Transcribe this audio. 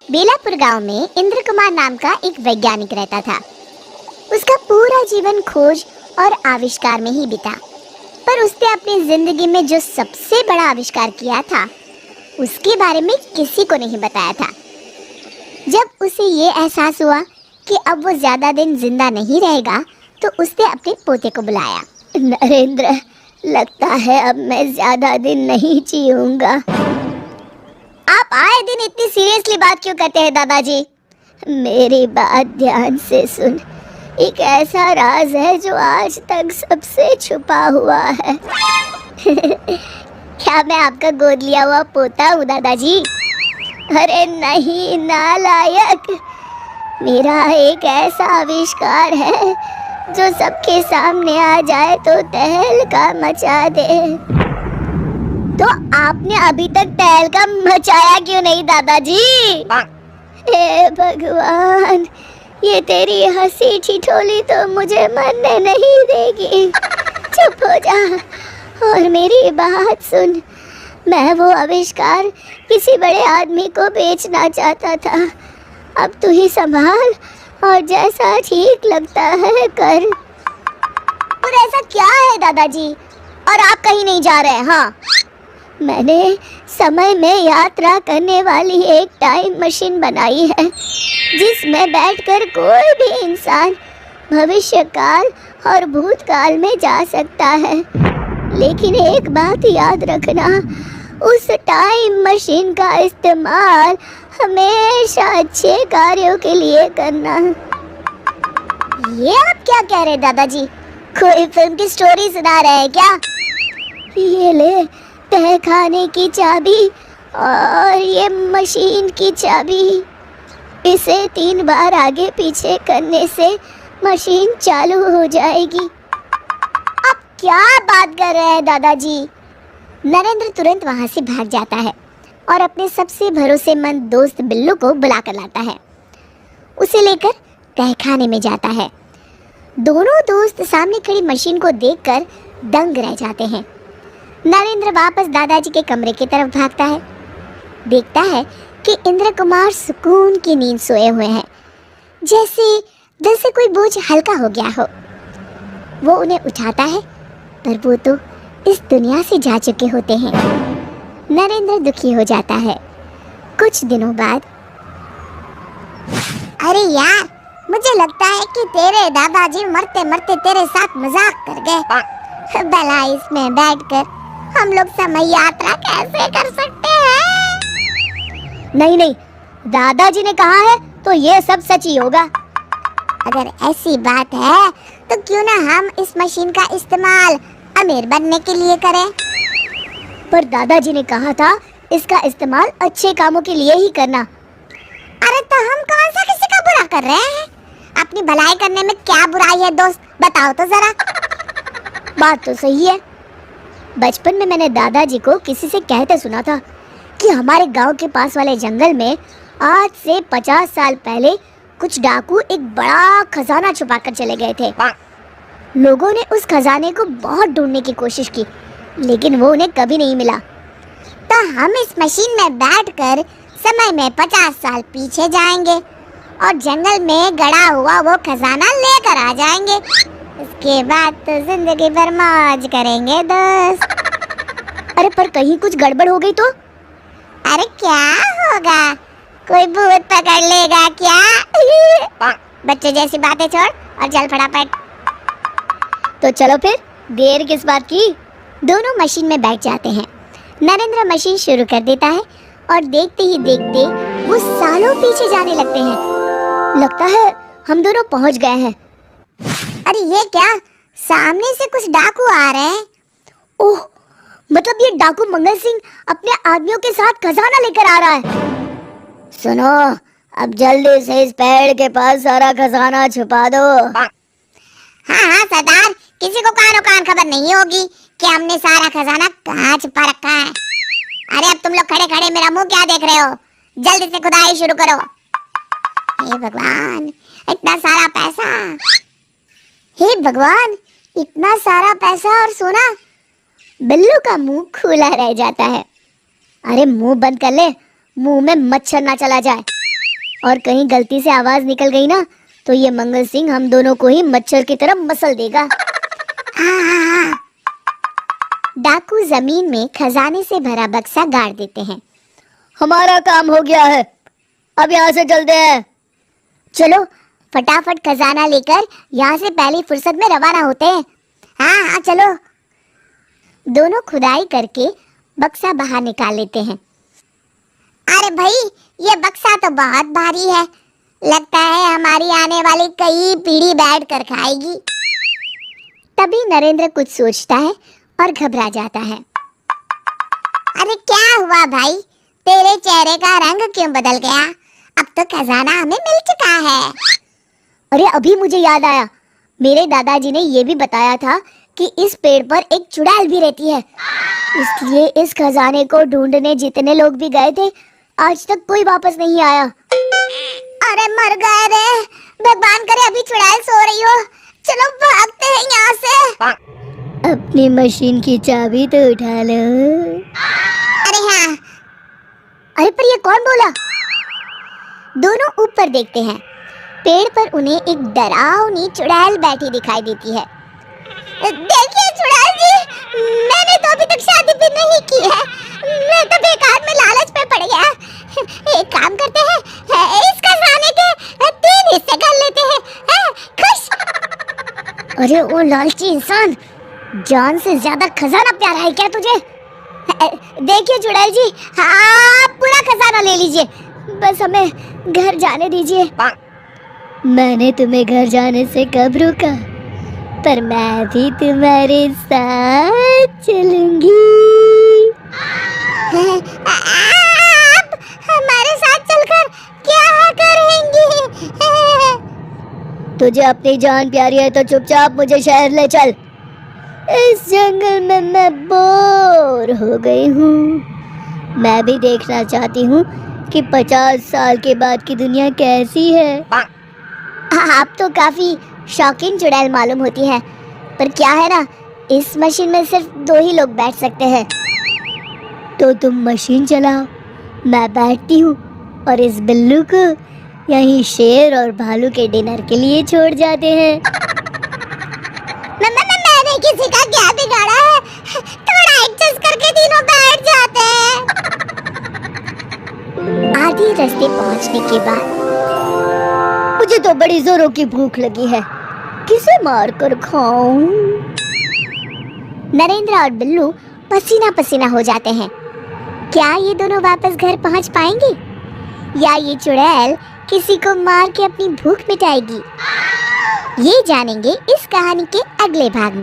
बेलापुर गांव में इंद्र कुमार नाम का एक वैज्ञानिक रहता था। उसका पूरा जीवन खोज और आविष्कार में ही बीता। पर उसने अपनी जिंदगी में जो सबसे बड़ा आविष्कार किया था, उसके बारे में किसी को नहीं बताया था। जब उसे ये एहसास हुआ कि अब वो ज्यादा दिन जिंदा नहीं रहेगा, तो उसने अपने पोते को बुलाया। नरेंद्र, लगता है अब मैं ज्यादा दिन नहीं जीऊंगा। आप आए दिन इतनी सीरियसली बात क्यों करते हैं दादाजी? मेरी बात ध्यान से सुन। एक ऐसा राज है जो आज तक सबसे छुपा हुआ है। क्या मैं आपका गोद लिया हुआ पोता हूँ दादाजी? अरे नहीं नालायक, मेरा एक ऐसा आविष्कार है जो सबके सामने आ जाए तो तहलका मचा दे। तो आपने अभी तक तहलका मचाया क्यों नहीं दादाजी? हे भगवान, ये तेरी हंसी ठिठोली तो मुझे मरने नहीं देगी। चुप हो जा और मेरी बात सुन। मैं वो आविष्कार किसी बड़े आदमी को बेचना चाहता था। अब तू ही संभाल और जैसा ठीक लगता है कर। और ऐसा क्या है दादाजी? और आप कहीं नहीं जा रहे हैं? हाँ, मैंने समय में यात्रा करने वाली एक टाइम मशीन बनाई है, जिसमें बैठकर कोई भी इंसान भविष्यकाल और भूतकाल में जा सकता है। लेकिन एक बात याद रखना, उस टाइम मशीन का इस्तेमाल हमेशा अच्छे कार्यों के लिए करना। ये आप क्या कह रहे हैं दादाजी? कोई फिल्म की स्टोरी सुना रहे हैं क्या? ये ले तहखाने की चाबी और ये मशीन की चाबी। इसे 3 बार आगे पीछे करने से मशीन चालू हो जाएगी। आप क्या बात कर रहे हैं दादाजी? नरेंद्र तुरंत वहां से भाग जाता है और अपने सबसे भरोसेमंद दोस्त बिल्लू को बुला कर लाता है। उसे लेकर तहखाने में जाता है। दोनों दोस्त सामने खड़ी मशीन को देखकर दंग रह जाते हैं। नरेंद्र वापस दादाजी के कमरे की तरफ भागता है। देखता है कि इंद्र कुमार सुकून की नींद सोए हुए हैं, जैसे दिल से कोई बोझ हल्का हो गया हो। वो उन्हें उठाता है, पर वो तो इस दुनिया से जा चुके होते हैं। नरेंद्र दुखी हो जाता है। कुछ दिनों बाद, अरे यार, मुझे लगता है कि तेरे दादाजी मरते मरते तेरे साथ मजाक कर गए। भला इसमें बैठकर हम लोग समय यात्रा कैसे कर सकते हैं? नहीं, दादाजी ने कहा है तो ये सब सच ही होगा। अगर ऐसी बात है तो क्यों ना हम इस मशीन का इस्तेमाल अमीर बनने के लिए करें? पर दादाजी ने कहा था इसका इस्तेमाल अच्छे कामों के लिए ही करना। अरे तो हम कौन सा किसी का बुरा कर रहे हैं? अपनी भलाई करने में क्या बुराई है दोस्त, बताओ तो जरा। बात तो सही है। बचपन में मैंने दादाजी को किसी से कहते सुना था कि हमारे गांव के पास वाले जंगल में आज से 50 साल पहले कुछ डाकू एक बड़ा खजाना छुपा कर चले गए थे। लोगों ने उस खजाने को बहुत ढूंढने की कोशिश की, लेकिन वो उन्हें कभी नहीं मिला। तो हम इस मशीन में बैठकर समय में 50 साल पीछे जाएंगे और जंगल में गड़ा हुआ वो खजाना लेकर आ जाएंगे। उसके बाद तो जिंदगी भर मौज करेंगे दोस्त। अरे पर कहीं कुछ गड़बड़ हो गई तो? अरे क्या होगा, कोई भूत पकड़ लेगा क्या? बच्चे जैसी बातें छोड़ और चल फटाफट। तो चलो फिर, देर किस बात की? दोनों मशीन में बैठ जाते हैं। नरेंद्र मशीन शुरू कर देता है और देखते ही देखते वो सालों पीछे जाने लगते हैं। लगता है हम दोनों पहुंच गए हैं। अरे ये क्या, सामने से कुछ डाकू आ रहे हैं। ओह, मतलब ये डाकू मंगल सिंह अपने आदमियों के साथ खजाना लेकर आ रहा है। सुनो, अब जल्दी से इस पेड़ के पास सारा खजाना छुपा दो। हाँ सरदार, किसी को कानो कान खबर नहीं होगी कि हमने सारा खजाना कहाँ छुपा रखा है। अरे अब तुम लोग खड़े खड़े मेरा मुंह क्या देख रहे हो? जल्दी से खुदाई शुरू करो। हे भगवान, इतना सारा पैसा! हे भगवान, इतना सारा पैसा और सोना! बिल्लू का मुंह खुला रह जाता है। अरे मुंह बंद कर ले, मुंह में मच्छर ना चला जाए। और कहीं गलती से आवाज निकल गई ना तो ये मंगल सिंह हम दोनों को ही मच्छर की तरह मसल देगा। डाकू जमीन में खजाने से भरा बक्सा गाड़ देते हैं। हमारा काम हो गया है, अब यहाँ से चलते हैं। चलो फटाफट खजाना लेकर यहाँ से पहली फुर्सत में रवाना होते हैं। हाँ चलो। दोनों खुदाई करके बक्सा बाहर निकाल लेते हैं। अरे भाई ये बक्सा तो बहुत भारी है, लगता है हमारी आने वाली कई पीढ़ी बैठ कर खाएगी। तभी नरेंद्र कुछ सोचता है और घबरा जाता है। अरे क्या हुआ भाई, तेरे चेहरे का रंग क्यों बदल गया? अब तो खजाना हमें मिल चुका है। अरे अभी मुझे याद आया, मेरे दादाजी ने ये भी बताया था कि इस पेड़ पर एक चुड़ैल भी रहती है, इसलिए इस खजाने को ढूंढने जितने लोग भी गए थे आज तक कोई वापस नहीं आया। अरे मर गए रे, भगवान करे अभी चुड़ैल सो रही हो। चलो भागते हैं यहाँ से। अपनी मशीन की चाबी तो उठा लो। अरे हाँ। अरे पर ये कौन बोला? दोनों ऊपर देखते हैं, पेड़ पर उन्हें एक डरावनी चुड़ैल बैठी दिखाई देती है। देखिए चुड़ैल जी, मैंने तो अभी तक शादी भी नहीं की है, मैं तो बेकार में लालच पे पड़ गया। एक काम करते हैं, इस खजाने के 3 हिस्से कर लेते हैं, खुश? अरे ओ लालची इंसान, जान से ज्यादा खजाना प्यारा है क्या तुझे? देखिए चुड़ैल जी, आप पूरा खजाना ले लीजिए, बस हमें घर जाने दीजिए। मैंने तुम्हें घर जाने से कब रोका, पर मैं भी तुम्हारे साथ चलूंगी। आप हमारे साथ चलकर क्या करेंगी? तुझे अपनी जान प्यारी है तो चुपचाप मुझे शहर ले चल। इस जंगल में मैं बोर हो गई हूँ, मैं भी देखना चाहती हूँ कि 50 साल के बाद की दुनिया कैसी है। आप तो काफी शौकीन चुड़ैल मालूम होती है, पर क्या है ना, इस मशीन में सिर्फ 2 ही लोग बैठ सकते हैं। तो तुम मशीन चलाओ, मैं बैठती हूँ और इस बिल्लू को यहीं शेर और भालू के डिनर के लिए छोड़ जाते हैं। मैंने किसी का क्या बिगाड़ा है, थोड़ा एडजस्ट करके तीनों बैठ जाते हैं। आधे रास्ते पहुँचने के बाद मुझे तो बड़ी जोरों की भूख लगी है, किसे मार कर खाऊं? नरेंद्र और बिल्लू पसीना पसीना हो जाते हैं। क्या ये दोनों वापस घर पहुंच पाएंगे या ये चुड़ैल किसी को मार के अपनी भूख मिटाएगी? ये जानेंगे इस कहानी के अगले भाग में।